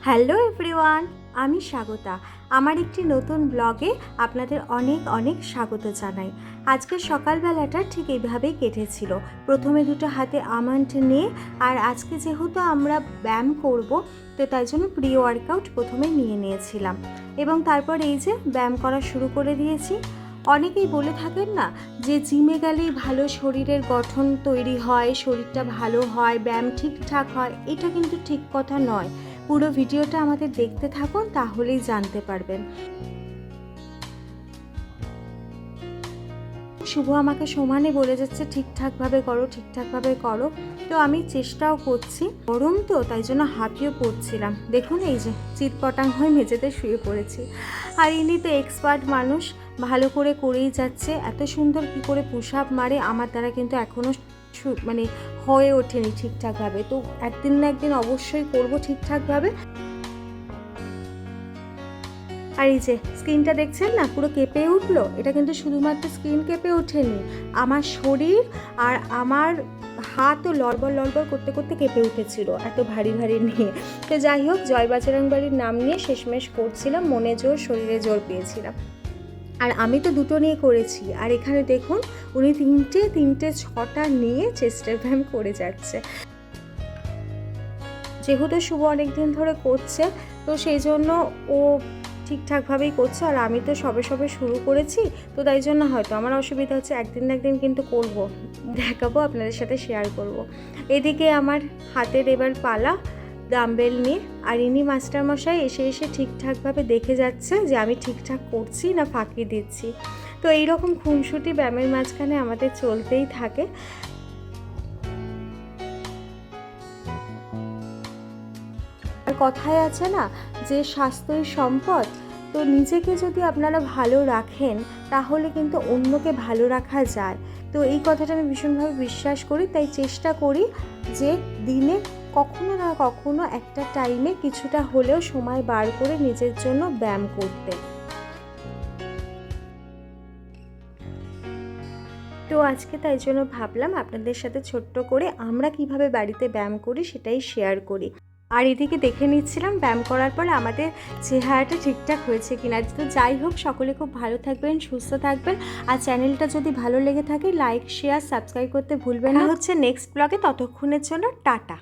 Hello everyone, আমি স্বাগতা। আমার একটি নতুন ব্লগে আপনাদের অনেক অনেক স্বাগত জানাই। আজকের সকালবেলাটা ঠিক এইভাবেই কেটেছিল। প্রথমে দুটো হাতে আমন্ড নিয়ে, আর আজকে যেহেতু আমরা ব্যায়াম করব, তো তাই জন্য প্রি ওয়ার্কআউট প্রথমে নিয়ে নিয়েছিলাম এবং তারপর এই যে ব্যায়াম করা শুরু করে দিয়েছি। অনেকেই বলে থাকেন না যে জিমে গেলেই ভালো শরীরের গঠন তৈরি হয়, শরীরটা ভালো হয়, ব্যায়াম ঠিকঠাক হয়। এটা কিন্তু ঠিক কথা নয়। পুরো ভিডিওটা আমাদের দেখতে থাকুন, তাহলেই জানতে পারবেন। শুভ আমাকে সমানে বলে যাচ্ছে ঠিকঠাকভাবে করো, ঠিকঠাকভাবে করো। তো আমি চেষ্টাও করছি। গরম তো, তাই জন্য হাঁপিয়ে পড়ছিলাম। দেখুন এই যে চিৎপটাং হয়ে মেঝেতে শুয়ে পড়েছি। আর ইনি তো এক্সপার্ট মানুষ, ভালো করে করেই যাচ্ছে। এত সুন্দর কি করে পুশ আপ মারে, আমার দ্বারা কিন্তু এখনও মানে হয়ে ওঠেনি ঠিকঠাকভাবে। তো একদিন না একদিন অবশ্যই করবো ঠিকঠাকভাবে। আর এই যে স্কিনটা দেখছেন না, পুরো কেঁপে উঠলো। এটা কিন্তু শুধুমাত্র স্কিন কেঁপে ওঠেনি, আমার শরীর আর আমার হাতও লড়বড় লড়বড় করতে করতে কেঁপে উঠেছিল, এত ভারী ভারী নিয়ে। তো যাই হোক, জয় বাজরংবলীর নাম নিয়ে শেষমেশ করছিলাম, মনে জোর শরীরে জোর পেয়েছিলাম। আর আমি তো দুটো নিয়ে করেছি, আর এখানে দেখুন উনি তিনটে ছটা নিয়ে চেস্টের ব্যায়াম করে যাচ্ছে। যেহেতু শুভ অনেক দিন ধরে করছে, তো সেই জন্য ও ঠিকঠাকভাবেই করছে, আর আমি তো সবে শুরু করেছি, তো তাই জন্য হয়তো আমার অসুবিধা হচ্ছে। একদিন না একদিন কিন্তু করব, দেখাবো, আপনাদের সাথে শেয়ার করব। এদিকে আমার হাতের এবার পালা ডাম্বেল নিয়ে, আর ইনি মাস্টারমশাই এসে ঠিকঠাকভাবে দেখে যাচ্ছে যে আমি ঠিকঠাক করছি না ফাঁকি দিচ্ছি। তো এইরকম খুনসুটি ব্যায়ামের মাঝখানে আমাদের চলতেই থাকে। আর কথায় আছে না যে স্বাস্থ্যই সম্পদ। তো নিজেকে যদি আপনারা ভালো রাখেন, তাহলে কিন্তু অন্যকে ভালো রাখা যায়। তো এই কথাটা আমি ভীষণভাবে বিশ্বাস করি, তাই চেষ্টা করি যে দিনে কখনো না কখনো একটা টাইমে কিছুটা হলেও সময় বার করে নিজের জন্য ব্যায়াম করতে। তো আজকে তাই জন্য ভাবলাম আপনাদের সাথে ছোট্ট করে আমরা কিভাবে বাড়িতে ব্যায়াম করি সেটাই শেয়ার করি। আর এদিকে দেখে নিচ্ছিলাম ব্যায়াম করার পর আমাদের চেহারাটা ঠিকঠাক হয়েছে কিনা। তো যাই হোক, সকলে খুব ভালো থাকবেন, সুস্থ থাকবেন। আর চ্যানেলটা যদি ভালো লেগে থাকে লাইক শেয়ার সাবস্ক্রাইব করতে ভুলবেন না। হচ্ছে নেক্সট ব্লগে, ততক্ষণের জন্য টাটা।